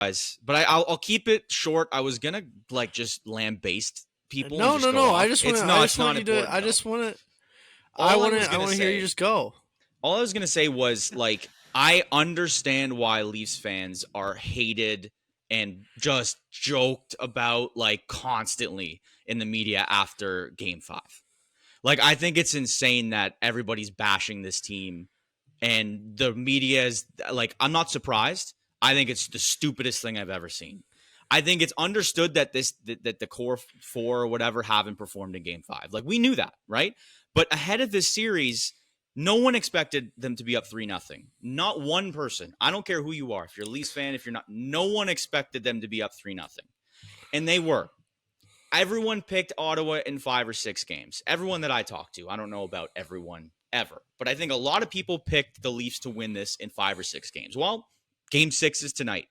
guys, but I'll keep it short. I was gonna like just lambaste people. No, and just no, go no. off. I just want to. No, I it's just not want you to. important. I though. just want to. I All I want was to. I gonna want to hear you say, just go. all I was gonna say was like I understand why Leafs fans are hated and just joked about like constantly in the media after Game 5. Like I think it's insane that everybody's bashing this team and the media is like, I'm not surprised. I think it's the stupidest thing I've ever seen. I think it's understood that that the core four or whatever haven't performed in Game 5. Like we knew that, right? But ahead of this series, no one expected them to be up 3-0. Not one person. I don't care who you are. If you're a Leafs fan, if you're not, no one expected them to be up 3-0. And they were. Everyone picked Ottawa in 5 or 6 games. Everyone that I talked to. I don't know about everyone ever, but I think a lot of people picked the Leafs to win this in 5 or 6 games. Well, Game 6 is tonight.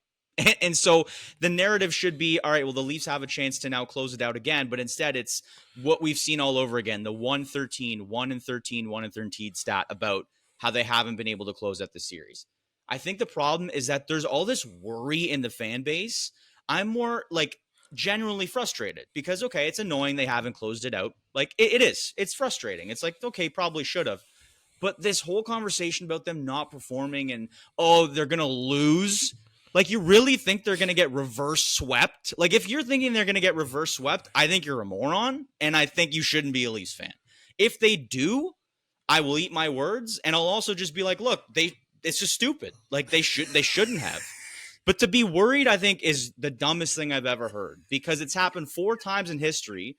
And so the narrative should be, all right, well, the Leafs have a chance to now close it out again, but instead it's what we've seen all over again, the 1-13, 1-13, 1-13 stat about how they haven't been able to close out the series. I think the problem is that there's all this worry in the fan base. I'm more like genuinely frustrated because, okay, it's annoying they haven't closed it out. Like it is. It's frustrating. It's like, okay, probably should have. But this whole conversation about them not performing and, oh, they're going to lose. Like, you really think they're going to get reverse swept? Like, if you're thinking they're going to get reverse swept, I think you're a moron, and I think you shouldn't be a Leafs fan. If they do, I will eat my words, and I'll also just be like, look, it's just stupid. Like, they shouldn't have. But to be worried, I think, is the dumbest thing I've ever heard, because it's happened 4 times in history,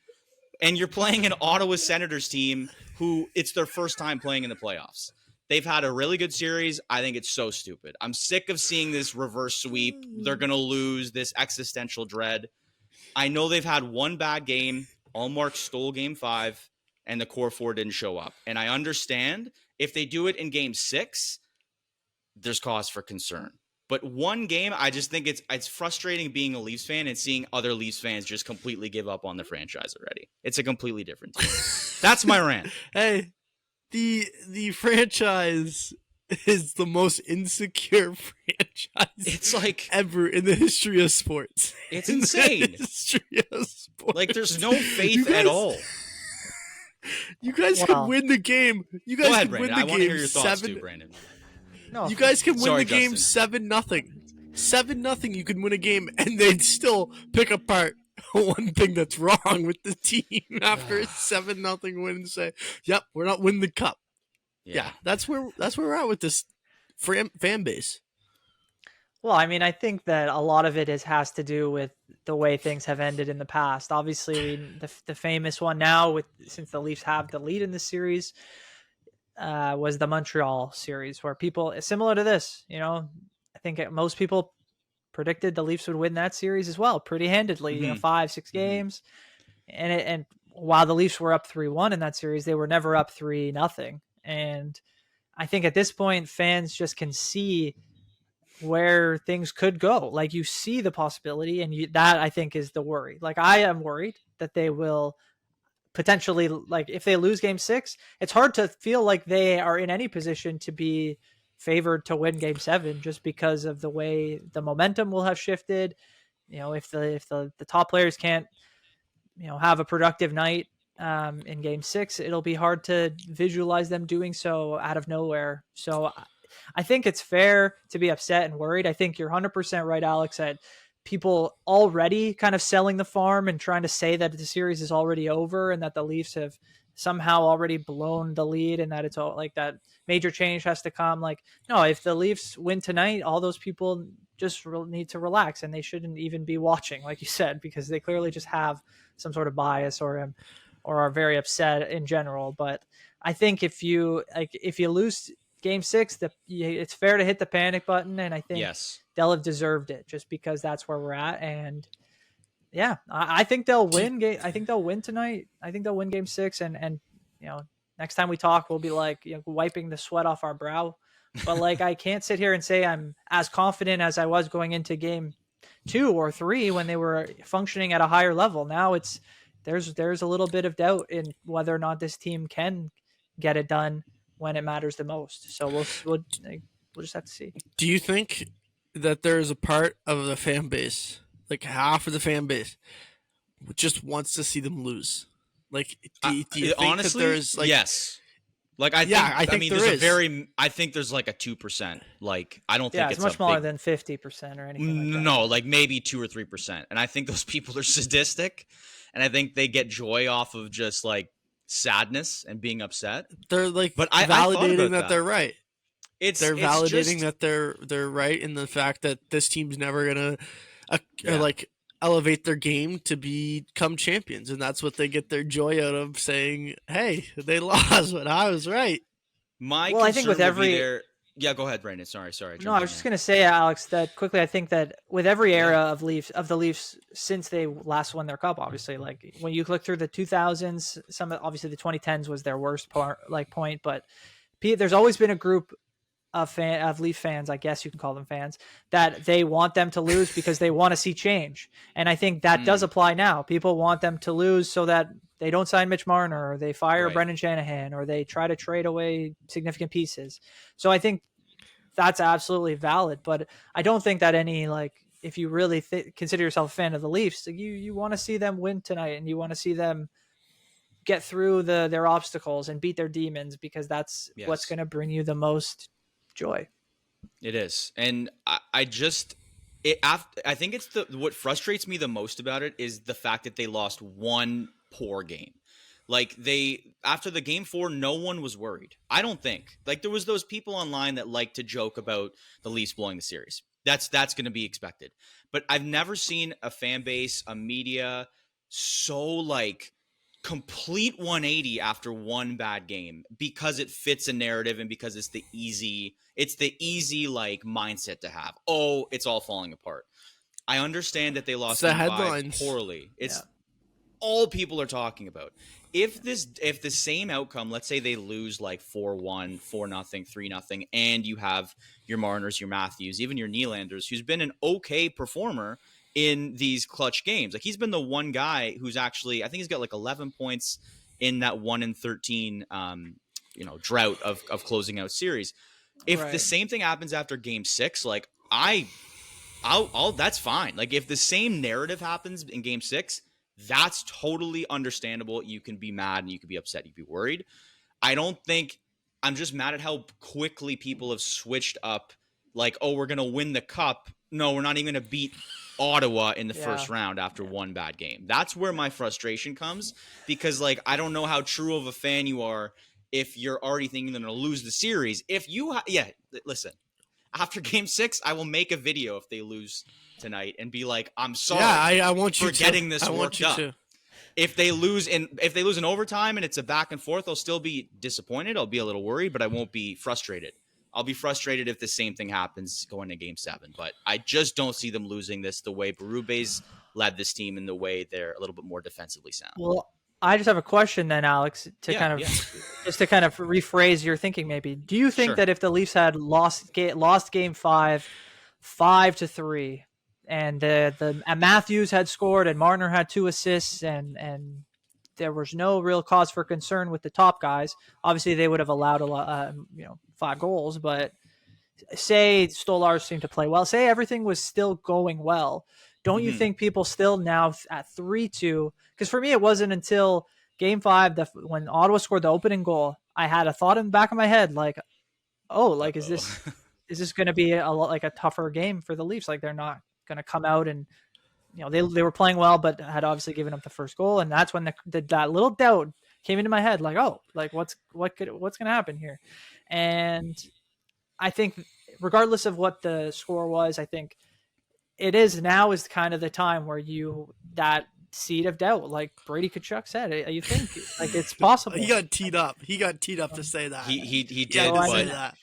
and you're playing an Ottawa Senators team who it's their first time playing in the playoffs. They've had a really good series. I think it's so stupid. I'm sick of seeing this reverse sweep. They're going to lose, this existential dread. I know they've had one bad game. Allmark stole Game 5, and the core 4 didn't show up. And I understand if they do it in Game 6, there's cause for concern. But one game, I just think it's frustrating being a Leafs fan and seeing other Leafs fans just completely give up on the franchise already. It's a completely different team. That's my rant. Hey, the franchise is the most insecure franchise it's like ever in the history of sports. It's insane. History of sports. Like there's no faith at all. You guys can win the game. You guys Go ahead, can Brandon. win the I want to game hear your thoughts 7. too, Brandon. No, you guys can win Sorry, the game Justin. 7-0. 7-0. You can win a game, and they'd still pick apart one thing that's wrong with the team after a 7-0 win and say, "Yep, we're not winning the cup." Yeah, that's where we're at with this fan base. Well, I mean, I think that a lot of it has to do with the way things have ended in the past. Obviously, the famous one now, since the Leafs have the lead in the series, was the Montreal series, where people similar to this. I think most people predicted the Leafs would win that series as well, pretty handedly. Mm-hmm. 5-6 games, and while the Leafs were up 3-1 in that series, they were never up 3-0. And I think at this point, fans just can see where things could go. Like, you see the possibility, and that I think is the worry. Like, I am worried that they will potentially, like, if they lose Game 6, it's hard to feel like they are in any position to be favored to win Game 7, just because of the way the momentum will have shifted. If the top players can't, have a productive night in Game 6, it'll be hard to visualize them doing so out of nowhere. So I think it's fair to be upset and worried. I think you're 100% right, Alex, that people already kind of selling the farm and trying to say that the series is already over and that the Leafs have somehow already blown the lead and that it's all like that major change has to come. Like, no, if the Leafs win tonight, all those people just need to relax and they shouldn't even be watching, like you said, because they clearly just have some sort of bias or are very upset in general. But I think if you lose Game 6, it's fair to hit the panic button, and I think they'll have deserved it just because that's where we're at. And yeah, I think they'll win. I think they'll win tonight. I think they'll win Game 6, and next time we talk, we'll be like wiping the sweat off our brow. But like, I can't sit here and say I'm as confident as I was going into Game 2 or 3 when they were functioning at a higher level. Now there's a little bit of doubt in whether or not this team can get it done when it matters the most. So we'll just have to see. Do you think that there is a part of the fan base, like half of the fan base, who just wants to see them lose. Like, do you think that Honestly, there's like, yes. Like yeah, I I think mean, there is. I think there's like a 2%. Like I don't Yeah, think it's it's a much smaller big than 50% or anything like that. no, like maybe 2 or 3%. And I think those people are sadistic, and I think they get joy off of just like sadness and being upset. They're like But I thought validating about that that. they're right. They're It's validating just that they're right in the fact that this team's never gonna yeah. like elevate their game to become champions, and that's what they get their joy out of, saying, "Hey, they lost, but I was right." My Well, I think with concern would be every there. Yeah, go ahead, Brandon. Sorry, I no, I jumped was in just there. gonna say, Alex, that quickly. I think that with every Yeah. era of the Leafs since they last won their cup, obviously, like when you look through the 2000s, obviously the 2010s was their worst point, but there's always been a group of Leaf fans, I guess you can call them fans, that they want them to lose because they want to see change, and I think that does Mm, apply now. People want them to lose so that they don't sign Mitch Marner, or they fire right. Brendan Shanahan, or they try to trade away significant pieces. So I think that's absolutely valid. But I don't think that any like if you really consider yourself a fan of the Leafs, you want to see them win tonight, and you want to see them get through their obstacles and beat their demons, because that's what's Yes. going to bring you the most joy. It is, and I just I think it's what frustrates me the most about it is the fact that they lost one poor game. Like they after the game 4, no one was worried. I don't think like there was those people online that like to joke about the Leafs blowing the series. That's going to be expected, but I've never seen a fan base, a media so like complete 180 after one bad game because it fits a narrative and because it's the easy like mindset to have. Oh, it's all falling apart. I understand that they It's lost the game 5 headlines. poorly. It's Yeah. all people are talking about. If the same outcome, let's say they lose like 4-1, 4-0, 3-0, and you have your Marners, your Matthews, even your Nylanders, who's been an okay performer in these clutch games. Like he's been the one guy who's actually, I think he's got like 11 points in that 1-13 drought of closing out series. If the Right. same thing happens after game 6, like I'll that's fine. Like if the same narrative happens in game 6, that's totally understandable. You can be mad and you can be upset, you can be worried. I don't think I'm just mad at how quickly people have switched up like, oh, we're going to win the cup. No, we're not even going to beat Ottawa in the first round after one bad game. That's where my frustration comes because like I don't know how true of a fan you are if you're already thinking they're going to lose the series. If you listen. After game 6, I will make a video if they lose tonight and be like, I'm sorry I want you for to. getting this I want worked you up. to. If they lose in overtime and it's a back and forth, I'll still be disappointed. I'll be a little worried, but I won't be frustrated. I'll be frustrated if the same thing happens going to game 7. But I just don't see them losing this the way Berube's led this team and the way they're a little bit more defensively sound. Well, I just have a question then, Alex, to just to kind of rephrase your thinking. Maybe, do you think Sure. that if the Leafs had lost game 5, 5-3, and Matthews had scored and Marner had 2 assists, and there was no real cause for concern with the top guys, obviously they would have allowed 5 goals, but say Stolarz seemed to play well, say everything was still going well, don't you think people still now at 3-2? Because for me, it wasn't until game 5 when Ottawa scored the opening goal, I had a thought in the back of my head, like, oh, like is this going to be like a tougher game for the Leafs? Like they're not going to come out and they were playing well, but had obviously given up the first goal, and that's when that little doubt came into my head, like, oh, like what's going to happen here? And I think regardless of what the score was, I think it is kind of the time where that seed of doubt, like Brady Tkachuk said, you think like it's possible. He got teed up. He got teed up to say that. He did, Yeah, but say that.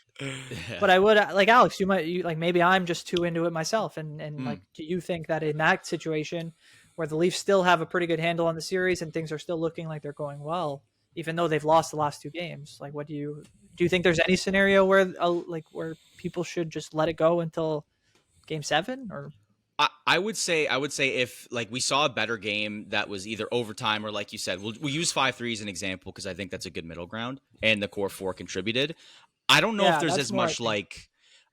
But I would like Alex. Like maybe I'm just too into it myself, and like, do you think that in that situation where the Leafs still have a pretty good handle on the series and things are still looking like they're going well, even though they've lost the last 2 games, like what do you think there's any scenario where where people should just let it go until game 7? Or I would say if like we saw a better game that was either overtime or like you said, we'll use 5-3 as an example because I think that's a good middle ground and the core 4 contributed. I don't know if there's as much like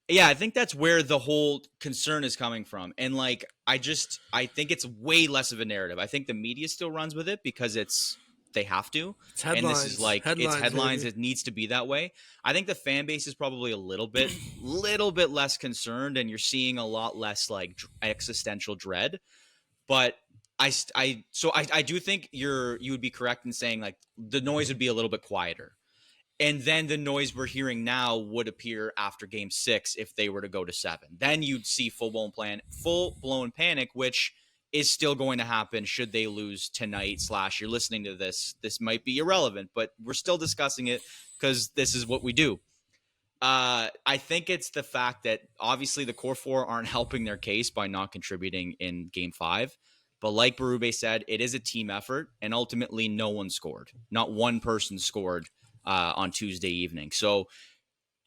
Yeah, I think that's where the whole concern is coming from. And like I think it's way less of a narrative. I think the media still runs with it because they have to. It's And this is headlines. like it's headlines, Baby. it needs to be that way. I think the fan base is probably a little bit less concerned, and you're seeing a lot less like existential dread. But I do think you would be correct in saying like the noise would be a little bit quieter. And then the noise we're hearing now would appear after game 6 if they were to go to 7. Then you'd see full blown panic, which is still going to happen should they lose tonight. / you're listening to this might be irrelevant, but we're still discussing it because this is what we do. I think it's the fact that obviously the core 4 aren't helping their case by not contributing in game 5. But like Berube said, it is a team effort, and ultimately no one scored. Not one person scored on Tuesday evening. So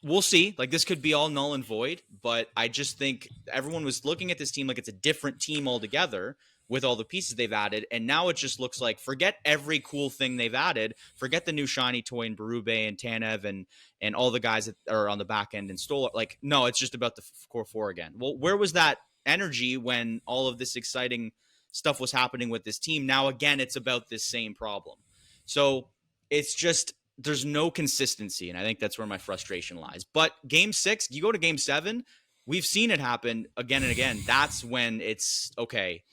we'll see. Like this could be all null and void, but I just think everyone was looking at this team like it's a different team altogether with all the pieces they've added. And now it just looks like forget every cool thing they've added. Forget the new shiny toy in Berube and Tanev and all the guys that are on the back end and Stoller. Like, no, it's just about the core 4 again. Well, where was that energy when all of this exciting stuff was happening with this team? Now, again, it's about this same problem. So it's just, there's no consistency, and I think that's where my frustration lies. But game 6, you go to game 7, we've seen it happen again and again. That's when it's, okay,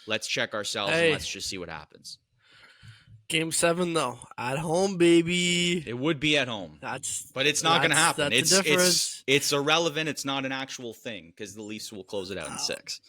let's check ourselves and let's just see what happens. Game 7, though, at home, baby. It would be at home. But it's not going to happen. That's the difference. It's irrelevant. It's not an actual thing because the Leafs will close it out in 6.